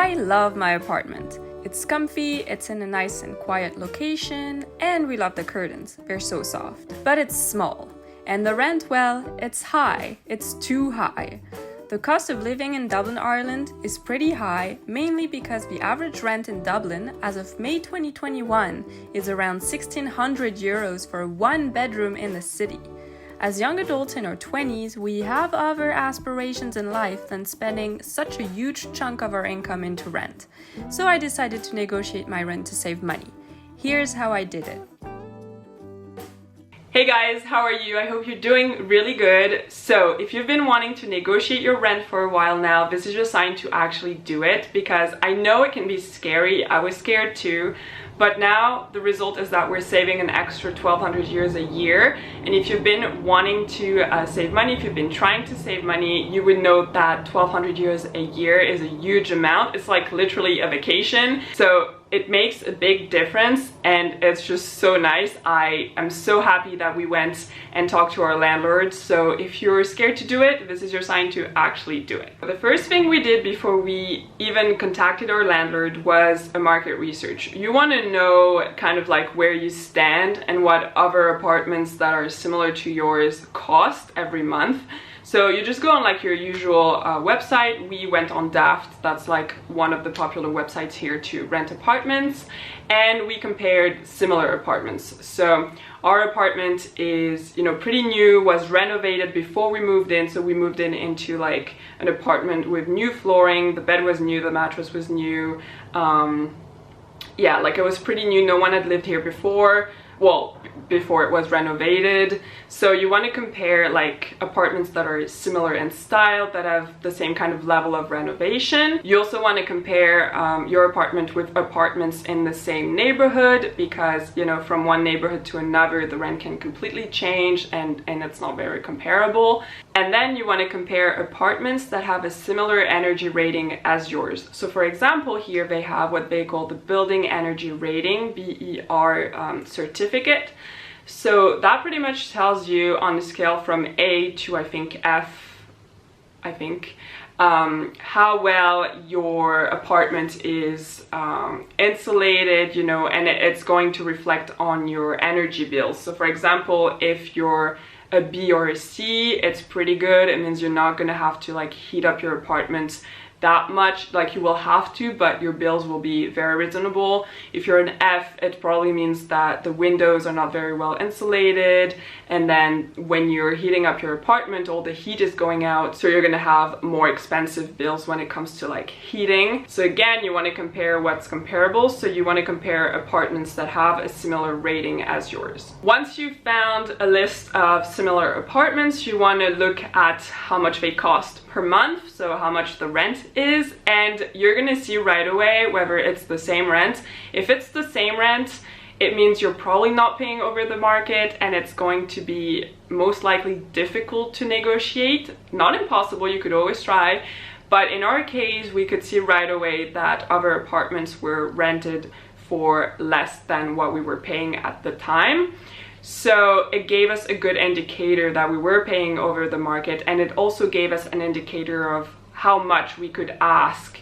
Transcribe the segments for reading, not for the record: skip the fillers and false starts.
I love my apartment. It's comfy, it's in a nice and quiet location, and we love the curtains, they're so soft. But it's small, and the rent, well, it's high, it's too high. The cost of living in Dublin, Ireland is pretty high, mainly because the average rent in Dublin as of May 2021 is around €1,600 for a one bedroom in the city. As young adults in our 20s, we have other aspirations in life than spending such a huge chunk of our income into rent. So I decided to negotiate my rent to save money. Here's how I did it. Hey guys, how are you? I hope you're doing really good. So if you've been wanting to negotiate your rent for a while now, this is your sign to actually do it, because I know it can be scary. I was scared too. But now the result is that we're saving an extra €1,200 a year. And if you've been wanting to save money, if you've been trying to save money, you would know that €1,200 a year is a huge amount. It's like literally a vacation. So it makes a big difference and it's just so nice. I am so happy that we went and talked to our landlord. So if you're scared to do it, this is your sign to actually do it. The first thing we did before we even contacted our landlord was a market research. You want to know kind of like where you stand and what other apartments that are similar to yours cost every month. So you just go on like your usual website. We went on Daft, that's like one of the popular websites here to rent apartments, and we compared similar apartments. So our apartment is, pretty new, was renovated before we moved in. So we moved in into like an apartment with new flooring, the bed was new, the mattress was new. Yeah, like it was pretty new, no one had lived here before. Well, before it was renovated. So you want to compare like apartments that are similar in style, that have the same kind of level of renovation. You also want to compare your apartment with apartments in the same neighborhood, because from one neighborhood to another the rent can completely change and it's not very comparable. And then you want to compare apartments that have a similar energy rating as yours. So for example, here they have what they call the building energy rating, BER certificate. So that pretty much tells you on a scale from A to I think F, how well your apartment is insulated, and it's going to reflect on your energy bills. So for example, if you're a B or a C, it's pretty good. It means you're not gonna have to like heat up your apartment that much. Like you will have to, but your bills will be very reasonable. If you're an F, it probably means that the windows are not very well insulated, and then when you're heating up your apartment, all the heat is going out, so you're gonna have more expensive bills when it comes to like heating. So again, you want to compare what's comparable. So you want to compare apartments that have a similar rating as yours. Once you've found a list of similar apartments, you want to look at how much they cost per month, so how much the rent is, and you're gonna see right away whether it's the same rent. If it's the same rent, it means you're probably not paying over the market, and it's going to be most likely difficult to negotiate. Not impossible, you could always try, but in our case we could see right away that other apartments were rented for less than what we were paying at the time. So it gave us a good indicator that we were paying over the market, and it also gave us an indicator of how much we could ask,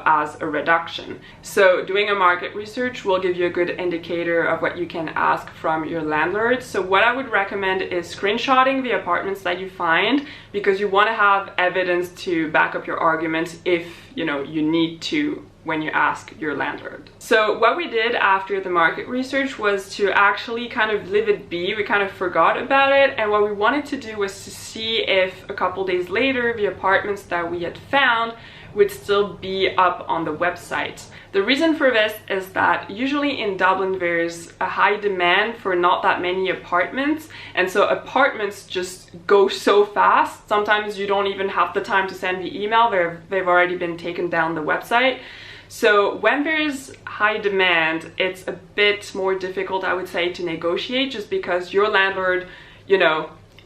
as a reduction. So doing a market research will give you a good indicator of what you can ask from your landlord. So what I would recommend is screenshotting the apartments that you find, because you want to have evidence to back up your arguments if you need to when you ask your landlord. So what we did after the market research was to actually kind of leave it be. We kind of forgot about it, and what we wanted to do was to see if a couple days later the apartments that we had found would still be up on the website. The reason for this is that usually in Dublin there's a high demand for not that many apartments, and so apartments just go so fast. Sometimes you don't even have the time to send the email, they've already been taken down the website. So when there's high demand, it's a bit more difficult, I would say, to negotiate, just because your landlord,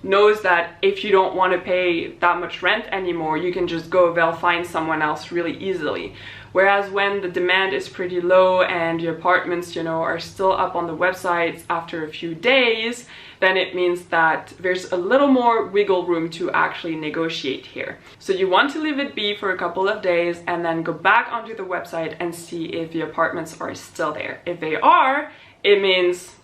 knows that if you don't want to pay that much rent anymore, you can just go, they'll find someone else really easily. Whereas when the demand is pretty low and your apartments, you know, are still up on the websites after a few days, then it means that there's a little more wiggle room to actually negotiate here. So you want to leave it be for a couple of days and then go back onto the website and see if the apartments are still there. If they are, it means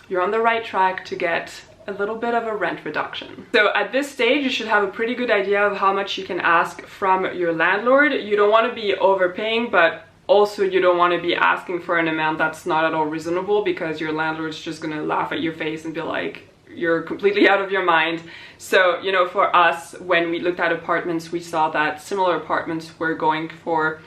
you're on the right track to get a little bit of a rent reduction. So at this stage, you should have a pretty good idea of how much you can ask from your landlord. You don't want to be overpaying, but also you don't want to be asking for an amount that's not at all reasonable, because your landlord's just gonna laugh at your face and be like, you're completely out of your mind. So, you know, for us, when we looked at apartments, we saw that similar apartments were going for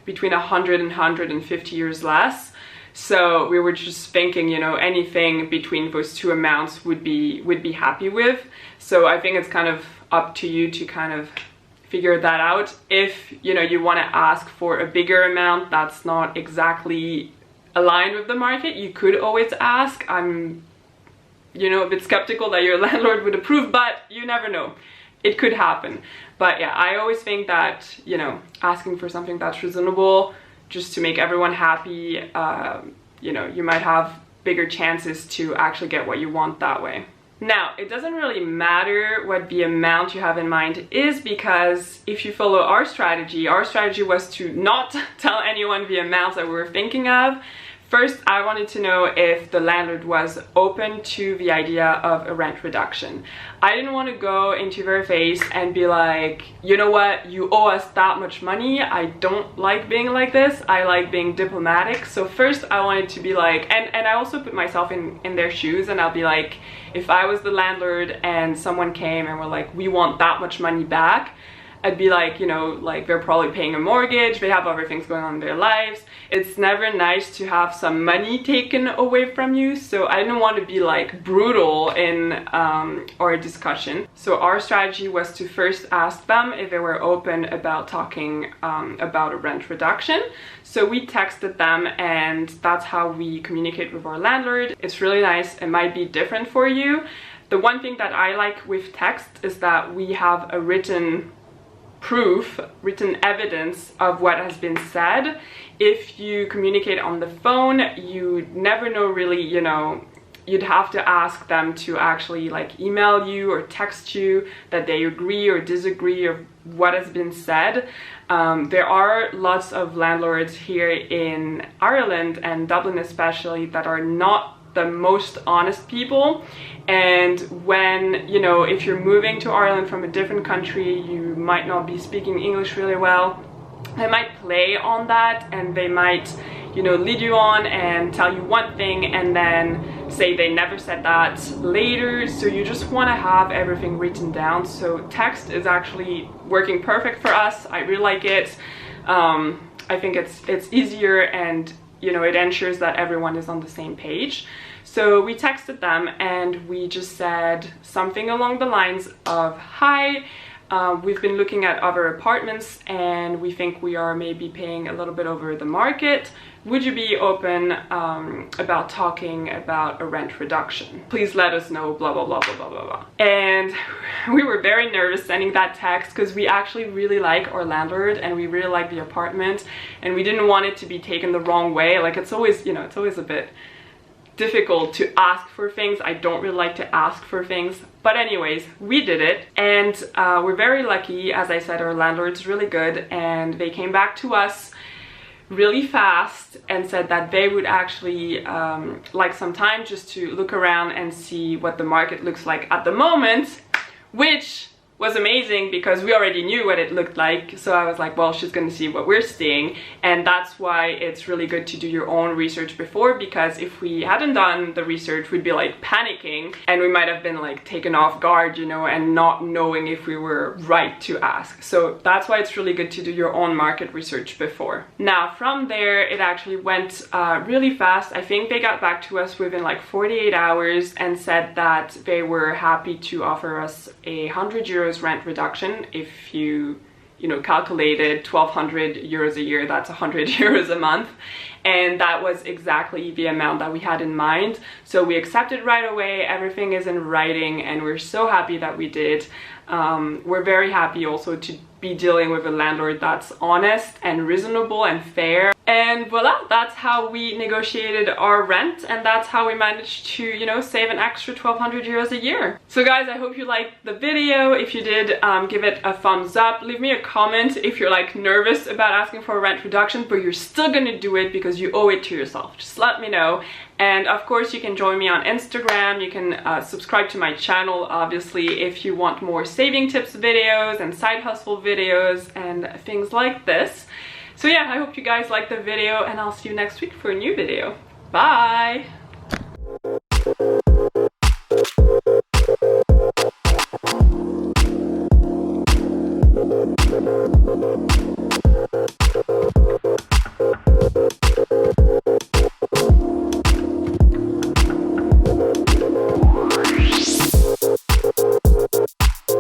between 100 and 150 years less. So we were just thinking, you know, anything between those two amounts would be happy with. So I think it's kind of up to you to kind of figure that out. If, you know, you want to ask for a bigger amount that's not exactly aligned with the market, you could always ask. I'm, you know, a bit skeptical that your landlord would approve, but you never know. It could happen. But yeah, I always think that, you know, asking for something that's reasonable, just to make everyone happy, you know, you might have bigger chances to actually get what you want that way. Now, it doesn't really matter what the amount you have in mind is, because if you follow our strategy was to not tell anyone the amounts that we were thinking of. First, I wanted to know if the landlord was open to the idea of a rent reduction. I didn't want to go into their face and be like, you know what, you owe us that much money. I don't like being like this. I like being diplomatic. So first I wanted to be like, and I also put myself in their shoes, and I'll be like, if I was the landlord and someone came and were like, we want that much money back, I'd be like, you know, like they're probably paying a mortgage, they have other things going on in their lives. It's never nice to have some money taken away from you. So I didn't want to be like brutal in our discussion. So our strategy was to first ask them if they were open about talking about a rent reduction. So we texted them, and that's how we communicate with our landlord. It's really nice. It might be different for you. The one thing that I like with text is that we have a written proof, written evidence of what has been said. If you communicate on the phone, you never know really, you know, you'd have to ask them to actually like email you or text you that they agree or disagree of what has been said. There are lots of landlords here in Ireland and Dublin especially that are not the most honest people, and when, you know, if you're moving to Ireland from a different country, you might not be speaking English really well. They might play on that, and they might, you know, lead you on and tell you one thing and then say they never said that later. So you just want to have everything written down. So text is actually working perfect for us. I really like it. I think it's easier, and you know, it ensures that everyone is on the same page. So we texted them and we just said something along the lines of, hi, we've been looking at other apartments and we think we are maybe paying a little bit over the market. Would you be open about talking about a rent reduction? Please let us know, blah, blah, blah, blah, blah, blah, blah. And we were very nervous sending that text because we actually really like our landlord and we really like the apartment, and we didn't want it to be taken the wrong way. Like, it's always, you know, it's always a bit difficult to ask for things. I don't really like to ask for things, but anyways, we did it, and we're very lucky. As I said, our landlord's really good, and they came back to us really fast and said that they would actually like some time just to look around and see what the market looks like at the moment, which was amazing because we already knew what it looked like. So I was like, well, she's gonna see what we're seeing. And that's why it's really good to do your own research before, because if we hadn't done the research, we'd be like panicking and we might have been like taken off guard, you know, and not knowing if we were right to ask. So that's why it's really good to do your own market research before. Now from there, it actually went really fast. I think they got back to us within like 48 hours and said that they were happy to offer us €100 rent reduction if you you know, calculated 1,200 euros a year, that's 100 euros a month. And that was exactly the amount that we had in mind. So we accepted right away, everything is in writing, and we're so happy that we did. We're very happy also to be dealing with a landlord that's honest and reasonable and fair. And voila, that's how we negotiated our rent, and that's how we managed to, you know, save an extra 1,200 euros a year. So guys, I hope you liked the video. If you did, give it a thumbs up. Leave me a comment if you're like nervous about asking for a rent reduction, but you're still gonna do it because you owe it to yourself. Just let me know. And of course, you can join me on Instagram. You can subscribe to my channel, obviously, if you want more saving tips videos and side hustle videos and things like this. So yeah, I hope you guys liked the video, and I'll see you next week for a new video. Bye!